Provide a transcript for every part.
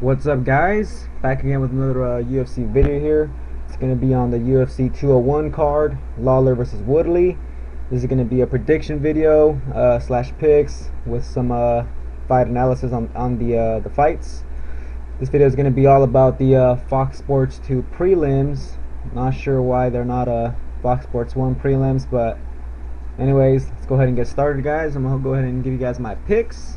What's up, guys? Back again with another UFC video here. It's going to be on the UFC 201 card, Lawler versus Woodley. This is going to be a prediction video slash picks with some fight analysis on the fights. This video is going to be all about the Fox Sports 2 Prelims. Not sure why they're not Fox Sports 1 Prelims, but anyways, let's go ahead and get started, guys. I'm going to go ahead and give you guys my picks.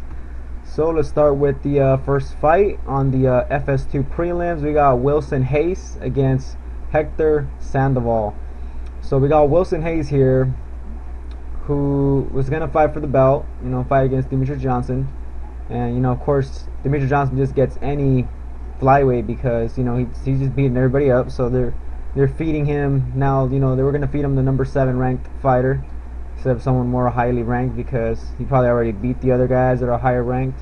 So let's start with the first fight on the FS2 Prelims. We got Wilson Reis against Hector Sandoval. So we got Wilson Reis here, who was gonna fight for the belt, fight against Demetrius Johnson, and of course Demetrius Johnson just gets any flyweight because he's just beating everybody up. So they're feeding him now. They were gonna feed him the number 7 ranked fighter instead of someone more highly ranked because he probably already beat the other guys that are higher ranked.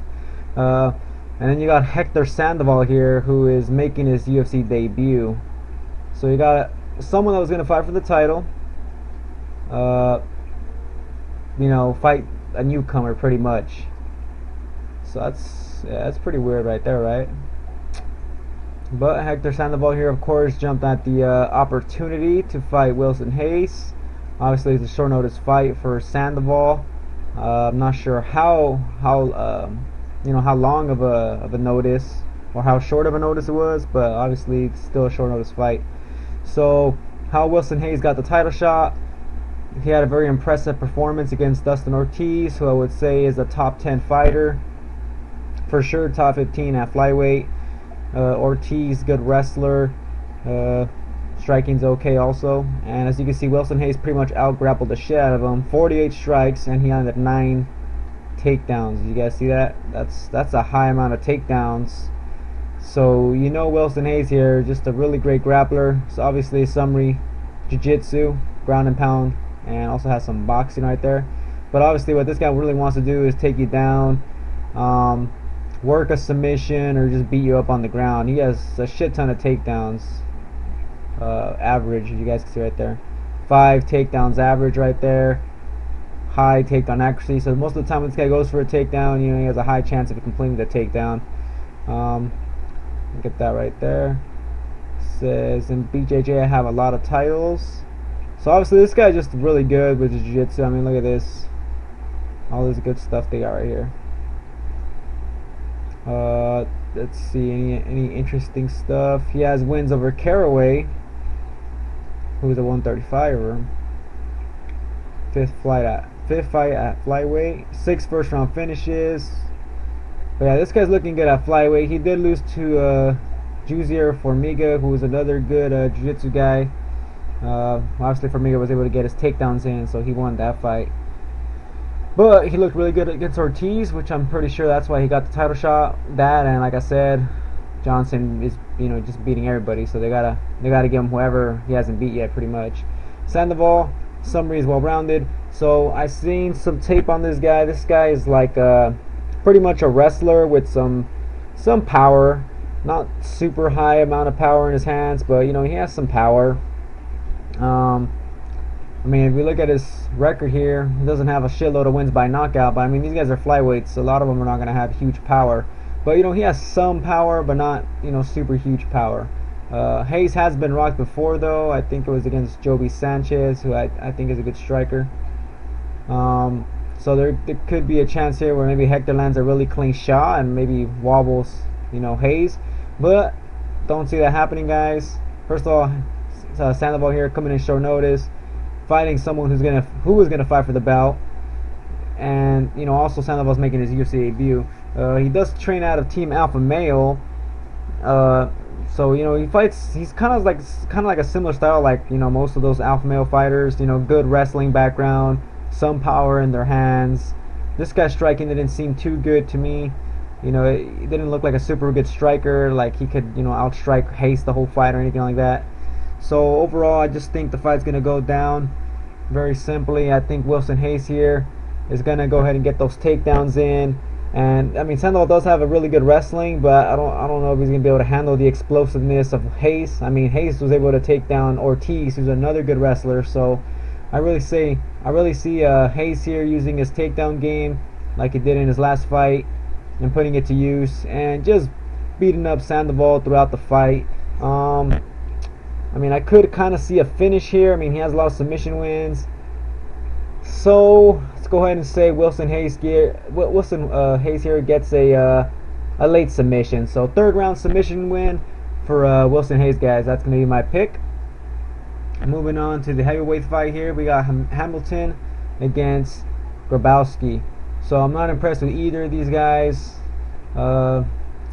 And then you got Hector Sandoval here, who is making his UFC debut. So you got someone that was going to fight for the title, fight a newcomer pretty much. So that's pretty weird right there, right? But Hector Sandoval here, of course, jumped at the opportunity to fight Wilson Reis. Obviously, it's a short notice fight for Sandoval. I'm not sure how long of a notice or how short of a notice it was, but obviously it's still a short notice fight. So how Wilson Reis got the title shot, he had a very impressive performance against Dustin Ortiz, who I would say is a top 10 fighter for sure, top 15 at flyweight. Ortiz, good wrestler, striking's okay also, and as you can see, Wilson Reis pretty much out-grappled the shit out of him. 48 strikes, and he landed 9 takedowns. You guys see that? That's a high amount of takedowns. So Wilson Reis here, just a really great grappler. So obviously summary jiu-jitsu, ground and pound, and also has some boxing right there. But obviously what this guy really wants to do is take you down, work a submission, or just beat you up on the ground. He has a shit ton of takedowns. Average, you guys can see right there, 5 takedowns average right there. High takedown accuracy. So most of the time when this guy goes for a takedown, he has a high chance of completing the takedown. Look at that right there. It says in BJJ I have a lot of titles. So obviously this guy's just really good with jiu-jitsu. I mean, look at this, all this good stuff they got right here. Let's see, any interesting stuff. He has wins over Caraway, who's a 135er. Fifth fight at flyweight. 6 first round finishes. But yeah, this guy's looking good at flyweight. He did lose to Juzier Formiga, who was another good jiu-jitsu guy. Obviously Formiga was able to get his takedowns in, so he won that fight. But he looked really good against Ortiz, which I'm pretty sure that's why he got the title shot. That, and like I said, Johnson is just beating everybody, so they gotta give him whoever he hasn't beat yet, pretty much. Sandoval, summary is well-rounded. So I seen some tape on this guy. This guy is like pretty much a wrestler with some power. Not super high amount of power in his hands, but he has some power. I mean, if we look at his record here, he doesn't have a shitload of wins by knockout, but I mean, these guys are flyweights, so a lot of them are not going to have huge power. But he has some power, but not super huge power. Reis has been rocked before, though. I think it was against Joby Sanchez, who I think is a good striker. So there could be a chance here where maybe Hector lands a really clean shot and maybe wobbles Reis, but don't see that happening, guys. First of all, Sandoval here coming in short notice, fighting someone who was gonna fight for the belt, and also Sandoval's making his UFC debut. He does train out of Team Alpha Male. So he fights. He's kind of like a similar style, like most of those alpha male fighters. Good wrestling background, some power in their hands. This guy's striking didn't seem too good to me. It didn't look like a super good striker, like he could outstrike Reis the whole fight or anything like that. So overall, I just think the fight's gonna go down very simply. I think Wilson Reis here is gonna go ahead and get those takedowns in. And I mean, Sandoval does have a really good wrestling, but I don't know if he's gonna be able to handle the explosiveness of Reis. I mean, Reis was able to take down Ortiz, who's another good wrestler. So I really see Reis here using his takedown game like he did in his last fight and putting it to use, and just beating up Sandoval throughout the fight. I mean, I could kind of see a finish here. I mean, he has a lot of submission wins. So let's go ahead and say Wilson Hayes here gets a late submission. So 3rd round submission win for Wilson Hayes, guys. That's going to be my pick. Moving on to the heavyweight fight here, we got Hamilton against Grabowski. So I'm not impressed with either of these guys. Let's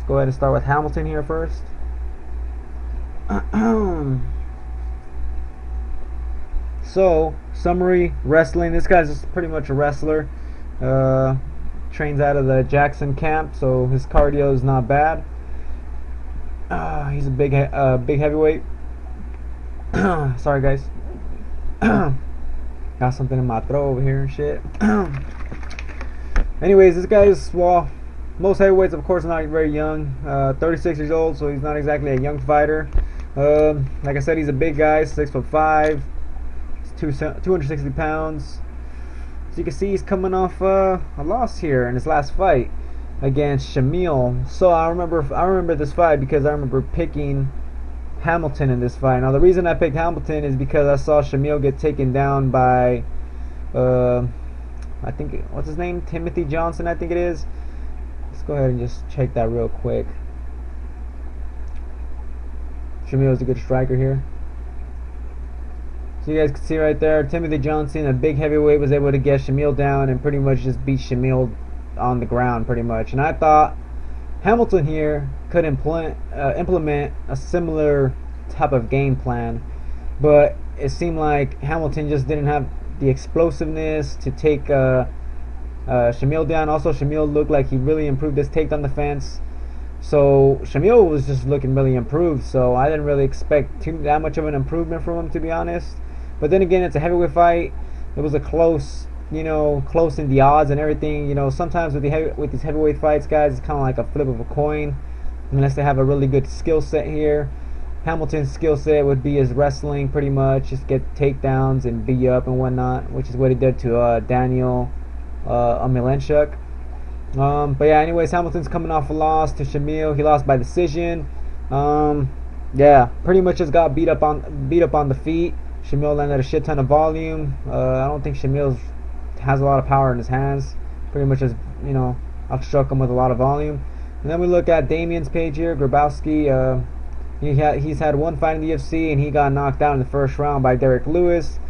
go ahead and start with Hamilton here first. So, summary, wrestling. This guy's just pretty much a wrestler. Trains out of the Jackson camp, so his cardio is not bad. He's a big heavyweight. Sorry, guys. Got something in my throat over here and shit. Anyways, this guy is, well, most heavyweights, of course, are not very young. 36 years old, so he's not exactly a young fighter. Like I said, he's a big guy, 6'5", 260 pounds. So you can see he's coming off a loss here in his last fight against Shamil. So I remember this fight because I remember picking Hamilton in this fight. Now the reason I picked Hamilton is because I saw Shamil get taken down by I think, what's his name? Timothy Johnson, I think it is. Let's go ahead and just check that real quick. Shamil is a good striker here. So you guys can see right there, Timothy Johnson, a big heavyweight, was able to get Shamil down and pretty much just beat Shamil on the ground pretty much. And I thought Hamilton here could implement a similar type of game plan, but it seemed like Hamilton just didn't have the explosiveness to take Shamil down. Also, Shamil looked like he really improved his takedown defense. So Shamil was just looking really improved. So I didn't really expect that much of an improvement from him, to be honest. But then again, it's a heavyweight fight. It was a close, close in the odds and everything. Sometimes with these heavyweight fights, guys, it's kind of like a flip of a coin, unless they have a really good skill set here. Hamilton's skill set would be his wrestling, pretty much, just get takedowns and beat you up and whatnot, which is what he did to Daniel Omilenchuk. But yeah, anyways, Hamilton's coming off a loss to Shamil. He lost by decision. Yeah, pretty much just got beat up on the feet. Shamil landed a shit ton of volume. I don't think Shamil has a lot of power in his hands. Pretty much just outstruck him with a lot of volume. And then we look at Damian's page here, Grabowski. He's had one fight in the UFC and he got knocked out in the first round by Derek Lewis.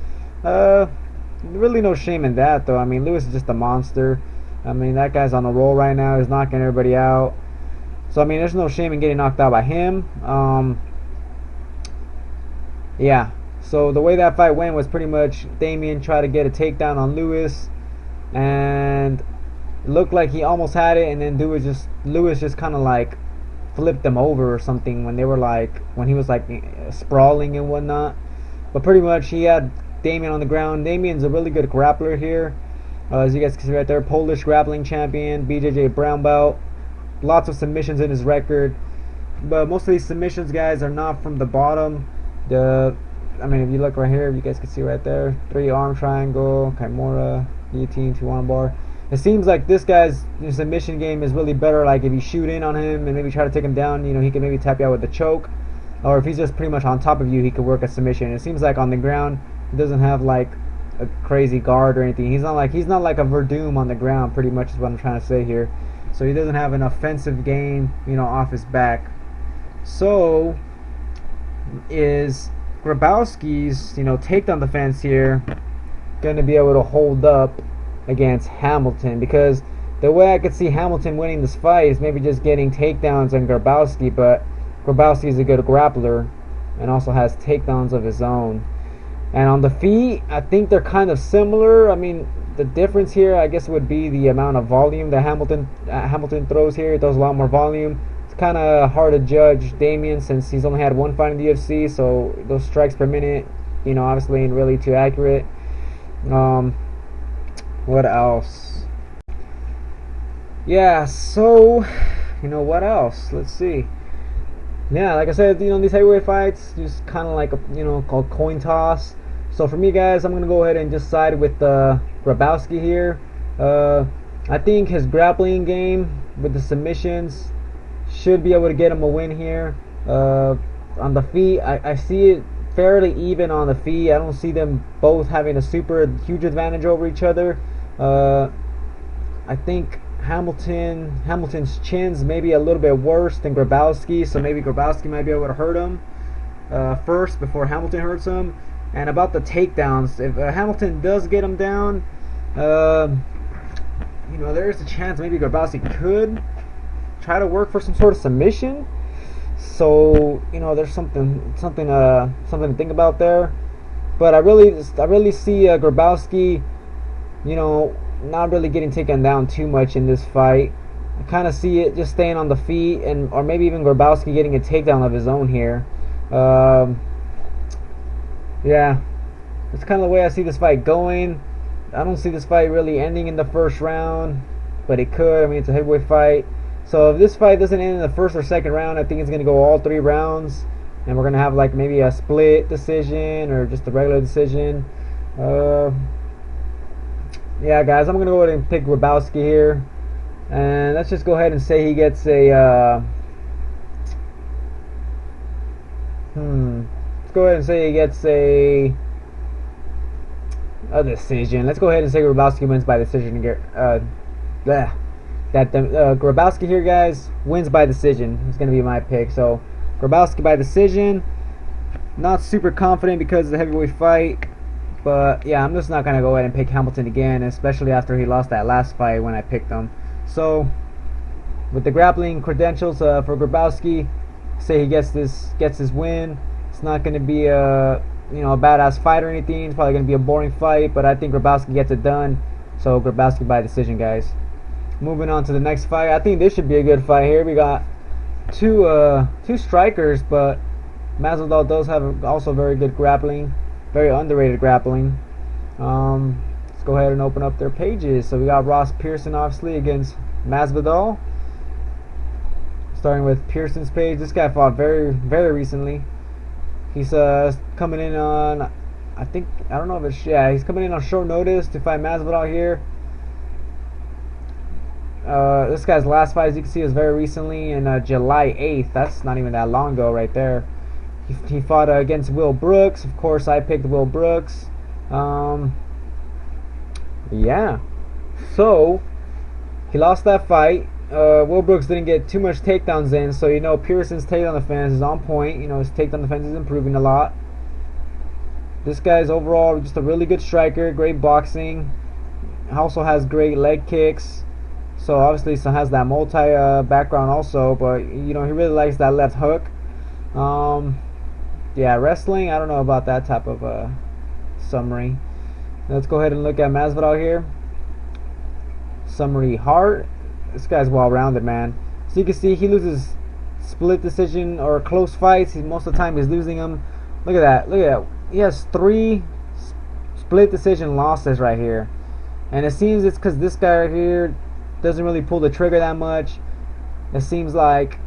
Really no shame in that, though. I mean, Lewis is just a monster. I mean, that guy's on a roll right now. He's knocking everybody out. So I mean, there's no shame in getting knocked out by him. Yeah. So the way that fight went was pretty much Damian tried to get a takedown on Lewis, and it looked like he almost had it, and then Lewis just kind of like flipped them over or something when he was sprawling and whatnot. But pretty much he had Damian on the ground. Damian's a really good grappler here, as you guys can see right there. Polish grappling champion, BJJ brown belt. Lots of submissions in his record, but most of these submissions, guys, are not from the bottom. I mean, if you look right here, you guys can see right there, 3-arm triangle, Kimura, guillotine, 2-arm bar. It seems like this guy's submission game is really better. Like if you shoot in on him and maybe try to take him down, he can maybe tap you out with a choke, or if he's just pretty much on top of you, he could work a submission. It seems like on the ground, he doesn't have like a crazy guard or anything. He's not like a Verdum on the ground. Pretty much is what I'm trying to say here. So he doesn't have an offensive game, off his back. So is Grabowski's, takedown defense here going to be able to hold up against Hamilton? Because the way I could see Hamilton winning this fight is maybe just getting takedowns on Grabowski, but Grabowski is a good grappler and also has takedowns of his own. And on the feet, I think they're kind of similar. I mean, the difference here, I guess, would be the amount of volume that Hamilton throws here. He throws a lot more volume. It's kind of hard to judge Damian since he's only had one fight in the UFC, so those strikes per minute, obviously ain't really too accurate. What else? Yeah, so, what else? Let's see. Yeah, like I said, these heavyweight fights, just kind of like, called coin toss. So for me, guys, I'm going to go ahead and just side with Grabowski here. I think his grappling game with the submissions should be able to get him a win here. On the feet, I see it fairly even on the feet. I don't see them both having a super huge advantage over each other. I think Hamilton's chin's maybe a little bit worse than Grabowski, so maybe Grabowski might be able to hurt him first before Hamilton hurts him. And about the takedowns, if Hamilton does get him down, you know, there's a chance maybe Grabowski could try to work for some sort of submission. So, you know, there's something to think about there. But I really see Grabowski, you know, not really getting taken down too much in this fight. I kind of see it just staying on the feet, and or maybe even Grabowski getting a takedown of his own here. Yeah, that's kind of the way I see this fight going. I don't see this fight really ending in the first round, but it could. I mean, it's a heavyweight fight. So if this fight doesn't end in the first or second round, I think it's going to go all 3 rounds. And we're going to have like maybe a split decision or just a regular decision. Yeah, guys, I'm going to go ahead and pick Grabowski here. And let's just go ahead and say he gets a... Let's go ahead and say he gets a decision. Let's go ahead and say Grabowski wins by decision. Grabowski here, guys, wins by decision. It's going to be my pick. So Grabowski by decision. Not super confident because of the heavyweight fight, but yeah, I'm just not going to go ahead and pick Hamilton again, especially after he lost that last fight when I picked him. So with the grappling credentials for Grabowski, say he gets his win. It's not going to be a badass fight or anything. It's probably going to be a boring fight, but I think Grabowski gets it done. So Grabowski by decision, guys. Moving on to the next fight. I think this should be a good fight here. We got two strikers, but Masvidal does have also very good grappling, very underrated grappling. Let's go ahead and open up their pages. So we got Pearson obviously against Masvidal. Starting with Pearson's page. This guy fought very recently. He's coming in on, he's coming in on short notice to fight Masvidal here. This guy's last fight, as you can see, was very recently in July 8th. That's not even that long ago right there. He fought against Will Brooks. Of course, I picked Will Brooks. Yeah. So, he lost that fight. Will Brooks didn't get too much takedowns in, so you know Pearson's takedown defense is on point. You know, his takedown defense is improving a lot. This guy's overall just a really good striker, great boxing. Also has great leg kicks. So obviously he has that multi background also, but you know he really likes that left hook. Yeah, wrestling, I don't know about that type of summary. Let's go ahead and look at Masvidal here. Summary: heart. This guy's well-rounded, man. So you can see he loses split decision or close fights. Most of the time he's losing them. Look at that. Look at that. He has 3 split decision losses right here. And it seems it's because this guy right here doesn't really pull the trigger that much. It seems like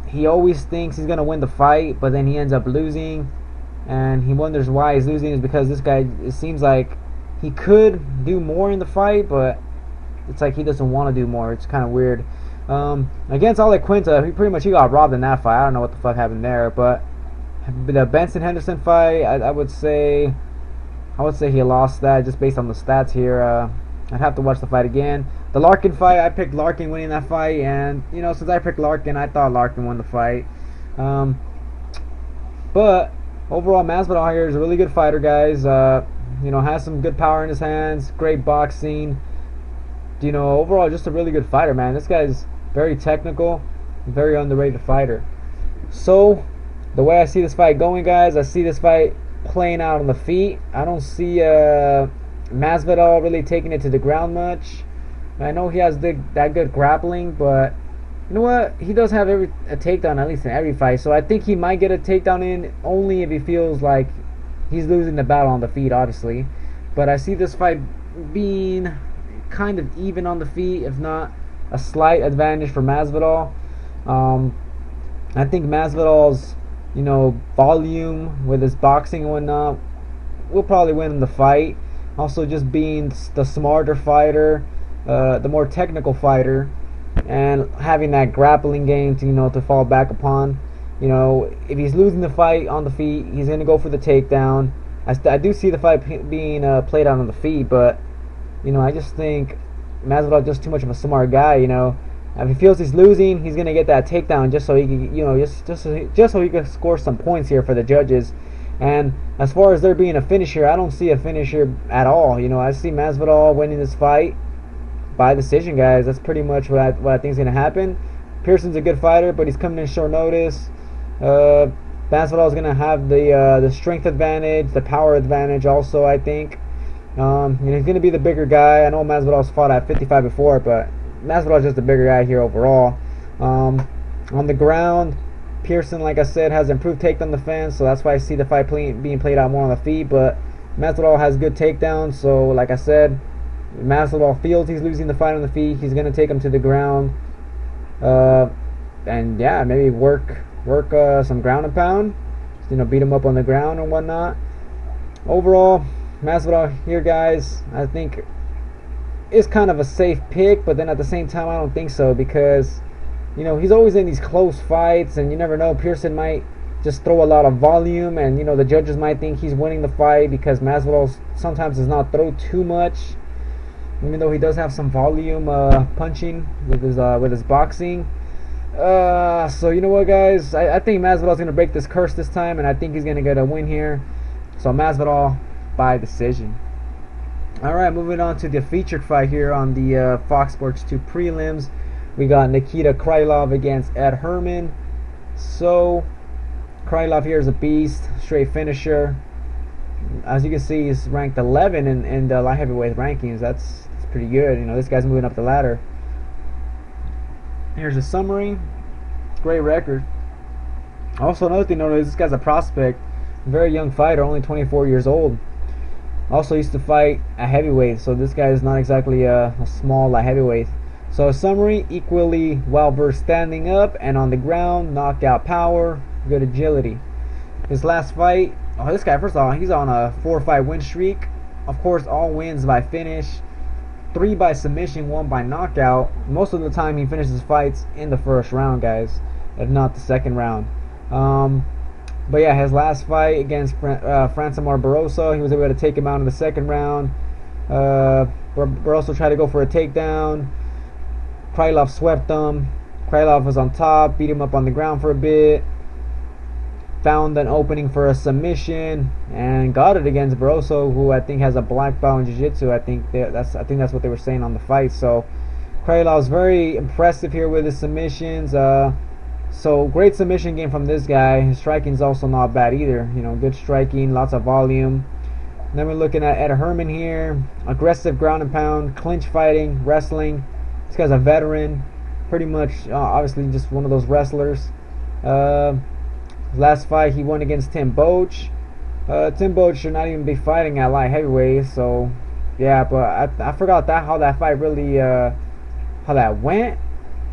he always thinks he's going to win the fight, but then he ends up losing. And he wonders why he's losing. Is because this guy, it seems like he could do more in the fight, but it's like he doesn't want to do more. It's kind of weird. Against Ale Quinta, he got robbed in that fight. I don't know what the fuck happened there, but the Benson Henderson fight, I would say he lost that just based on the stats here. I'd have to watch the fight again. The Larkin fight, I picked Larkin winning that fight, and you know, since I picked Larkin, I thought Larkin won the fight. But overall, Masvidal here is a really good fighter, guys. You know, has some good power in his hands, great boxing. You know, overall, just a really good fighter, man. This guy's very technical, very underrated fighter. So, the way I see this fight going, guys, I see this fight playing out on the feet. I don't see Masvidal really taking it to the ground much. I know he has that good grappling, but you know what? He does have a takedown at least in every fight. So I think he might get a takedown in only if he feels like he's losing the battle on the feet, obviously. But I see this fight being kind of even on the feet, if not a slight advantage for Masvidal. I think Masvidal's, you know, volume with his boxing and whatnot will probably win the fight. Also, just being the smarter fighter, the more technical fighter, and having that grappling game to to fall back upon. If he's losing the fight on the feet, he's gonna go for the takedown. I do see the fight being played out on the feet, but I just think Masvidal is just too much of a smart guy. If he feels he's losing, he's gonna get that takedown just so he can, just so he can score some points here for the judges. And as far as there being a finish here, I don't see a finish here at all. I see Masvidal winning this fight by decision, guys. That's pretty much what I think is gonna happen. Pearson's a good fighter, but he's coming in short notice. Masvidal is gonna have the strength advantage, the power advantage, also. I think. He's gonna be the bigger guy. I know Masvidal's fought at 55 before, but Masvidal is just a bigger guy here overall. On the ground, Pearson, like I said, has improved takedown defense, so that's why I see the fight being played out more on the feet. But Masvidal has good takedowns, so like I said, Masvidal feels he's losing the fight on the feet. He's gonna take him to the ground, and yeah, maybe work some ground and pound. Beat him up on the ground and whatnot. Overall, Masvidal here, guys, I think is kind of a safe pick, but then at the same time I don't think so, because he's always in these close fights, and you never know, Pearson might just throw a lot of volume, and the judges might think he's winning the fight because Masvidal sometimes does not throw too much, even though he does have some volume punching with his boxing. So you know what, guys, I think Masvidal's gonna break this curse this time, and I think he's gonna get a win here. So Masvidal by decision. Alright, moving on to the featured fight here on the Fox Sports 2 prelims. We got Nikita Krylov against Ed Herman. So Krylov here is a beast, straight finisher. As you can see, he's ranked 11 in the light heavyweight rankings. That's pretty good. This guy's moving up the ladder. Here's a summary. Great record. Also, another thing to note is this guy's a prospect, very young fighter, only 24 years old. Also used to fight at heavyweight, so this guy is not exactly a small light heavyweight. So a summary: equally well versed standing up and on the ground, knockout power, good agility. His last fight, this guy, first of all, he's on a 4-fight win streak. Of course, all wins by finish, 3 by submission, 1 by knockout. Most of the time he finishes fights in the first round, guys, if not the second round. But yeah, his last fight against Francimar Barroso, he was able to take him out in the second round. Barroso tried to go for a takedown. Krylov swept him. Krylov was on top, beat him up on the ground for a bit. Found an opening for a submission and got it against Barroso, who I think has a black belt in jiu-jitsu. I think that's what they were saying on the fight. So Krylov's very impressive here with his submissions. So great submission game from this guy. His striking's also not bad either. Good striking, lots of volume. And then we're looking at Ed Herman here. Aggressive ground and pound, clinch fighting, wrestling. This guy's a veteran. Pretty much, obviously, just one of those wrestlers. His last fight he won against Tim Boetsch. Tim Boetsch should not even be fighting at light heavyweight. So yeah, but I forgot how that fight really how that went.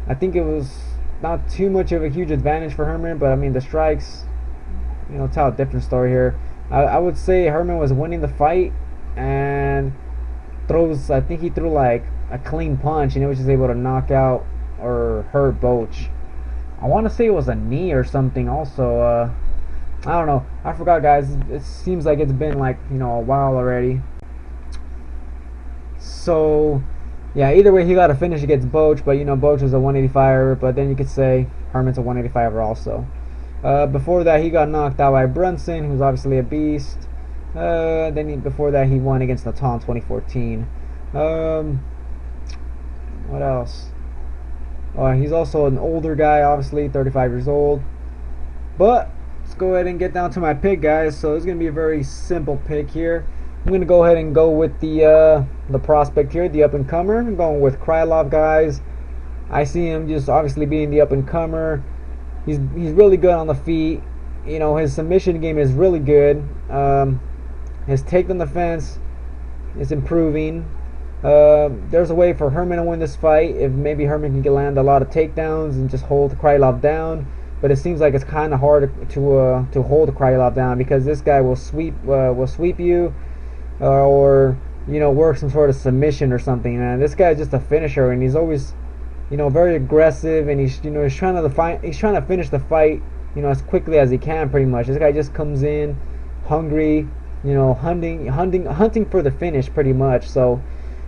I think it was not too much of a huge advantage for Herman, but I mean the strikes, tell a different story here. I would say Herman was winning the fight and I think he threw like a clean punch, and he was just able to knock out or hurt Boetsch. I want to say it was a knee or something also. I don't know. I forgot, guys. It seems like it's been like, a while already. So yeah, either way, he got a finish against Boetsch, but Boetsch was a 185er, but then you could say Herman's a 185er also. Before that, he got knocked out by Brunson, who's obviously a beast. Before that, he won against Natan 2014. What else? He's also an older guy, obviously, 35 years old. But let's go ahead and get down to my pick, guys. So it's going to be a very simple pick here. I'm going to go ahead and go with the prospect here, the up-and-comer. I'm going with Krylov, guys. I see him just obviously being the up-and-comer. He's really good on the feet. His submission game is really good. His takedown defense is improving. There's a way for Herman to win this fight if maybe Herman can land a lot of takedowns and just hold Krylov down. But it seems like it's kind of hard to hold Krylov down, because this guy will sweep you. Or work some sort of submission or something. Man, this guy's just a finisher, and he's always very aggressive, and he's trying to finish the fight, as quickly as he can. Pretty much, this guy just comes in hungry, hunting for the finish, pretty much. So,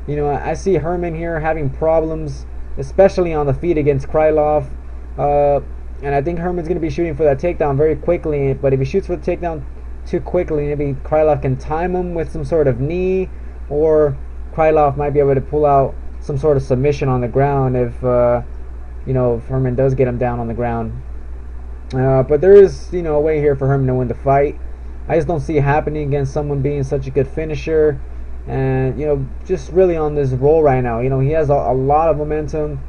I see Herman here having problems, especially on the feet against Krylov. And I think Herman's going to be shooting for that takedown very quickly. But if he shoots for the takedown too quickly, maybe Krylov can time him with some sort of knee, or Krylov might be able to pull out some sort of submission on the ground if Herman does get him down on the ground. But there is a way here for Herman to win the fight. I just don't see it happening against someone being such a good finisher, and just really on this roll right now. He has a lot of momentum,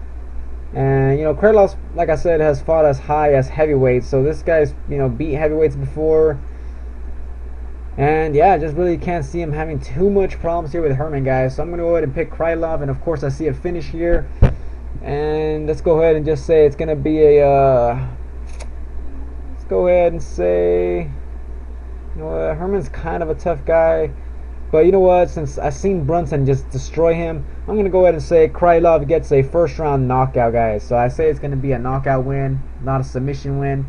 and Krylov, like I said, has fought as high as heavyweights. So this guy's beat heavyweights before. And yeah, I just really can't see him having too much problems here with Herman, guys. So I'm going to go ahead and pick Krylov, and of course I see a finish here. And let's go ahead and just say it's going to be a... let's go ahead and say... Herman's kind of a tough guy. But you know what? Since I've seen Brunson just destroy him, I'm going to go ahead and say Krylov gets a first-round knockout, guys. So I say it's going to be a knockout win, not a submission win.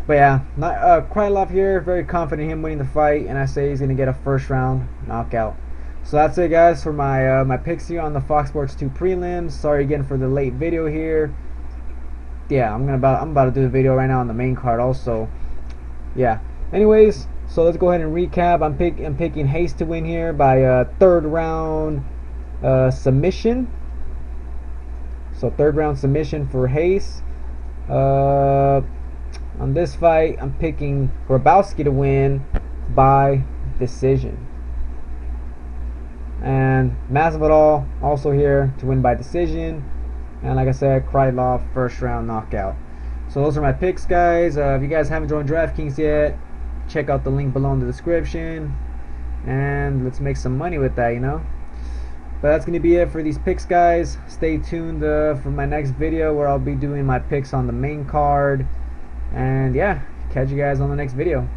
But yeah, Krylov here, very confident in him winning the fight, and I say he's going to get a first round knockout. So that's it, guys, for my my picks here on the Fox Sports 2 prelims. Sorry again for the late video here. Yeah, I'm about to do the video right now on the main card also. Yeah. Anyways, so let's go ahead and recap. I'm picking Reis to win here by a third round submission. So third round submission for Reis. On this fight, I'm picking Grabowski to win by decision. And Masvidal also here to win by decision. And like I said, Krylov first round knockout. So those are my picks, guys. If you guys haven't joined DraftKings yet, check out the link below in the description. And let's make some money with that, But that's going to be it for these picks, guys. Stay tuned for my next video where I'll be doing my picks on the main card. And yeah, catch you guys on the next video.